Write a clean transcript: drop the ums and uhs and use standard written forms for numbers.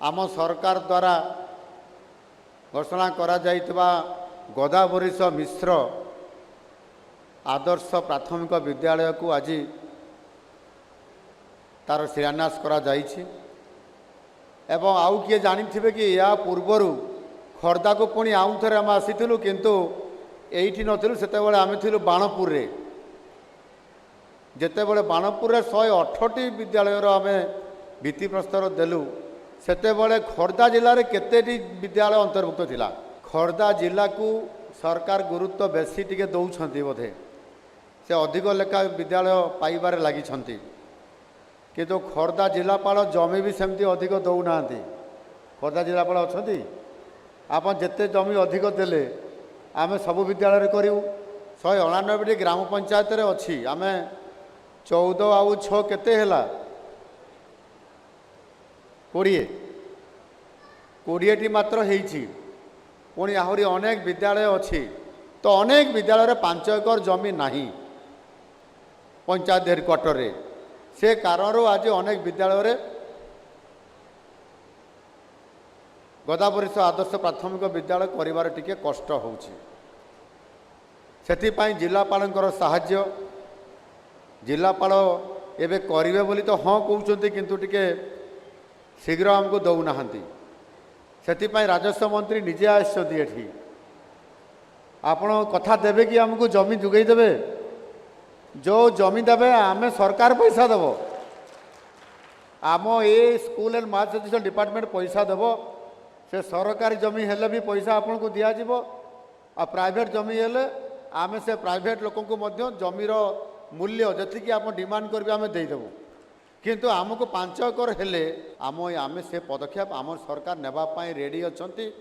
आम सरकार द्वारा घोषणा करा जाइतबा गोदावरीश मिश्र आदर्श प्राथमिक विद्यालय को आज तार शिलान्यास करा जाइछि। एवं आउ किए जानिथिबे कि या पूर्वर खर्दा को पुणी आउ थे आम आसीलु किंतु एइठी नथिलु सेतेबेले आमे थिलु बाणपुर रे। जेतेबेले बाणपुर रे 118टी विद्यालय आमे भित्तिप्रस्तर देलु सेतेबेले खर्दा जिले में केतेटी विद्यालय अंतर्भुक्त थिला। खर्दा जिला को सरकार गुरुत्व बेसी टिके दौछंती बोधे से अधिक लेखा विद्यालय पाइबारे लागिछंती किंतु खर्दा जिलापाल जमी भी सेमती अधिक दौना। खर्दा जिलापाल अछंती आपन जेते जमी अधिक देले आमे सबु विद्यालय करू। 199टी ग्राम पंचायत रे अछि आमे 14 आउ 6 केते हैला 20टी मात्र हेइछि। पुणी आहरी अनेक विद्यालय अछि तो अनेक विद्यालय रे 5 एकर जमी नाही पंचायत हेडक्वार्टर रे। से कारण आज अनेक विद्यालय रे गोदावरीश आदर्श प्राथमिक विद्यालय करिवार टिके कष्ट होउछि। सेथिपाई जिलापालंकर साहाय्य जिलापाल एबे करिवे बोली तो हाँ कहउछंती किंतु टिके शीघ्र हमको दौनाहांती। सेथिपाई राजस्व मंत्री निजे आछंती एठी आपण कथा देबे कि हमको जमी जुगई देबे। जो जमी देबे आमे सरकार पैसा देबो। आम ए school and math education department पैसा देबो। से सरकारी जमी हेले भी पैसा आपन को दिया जिवो आ प्राइवेट जमी हेले आमे से प्राइवेट लोकन को मध्य जमीर मूल्य जति कि आप डिमांड करबे आमे देई देबो। किंतु आमको 5 एकर हेले आमे से पदक्षेप आम सरकार नेबा पाई रेडी अछंती।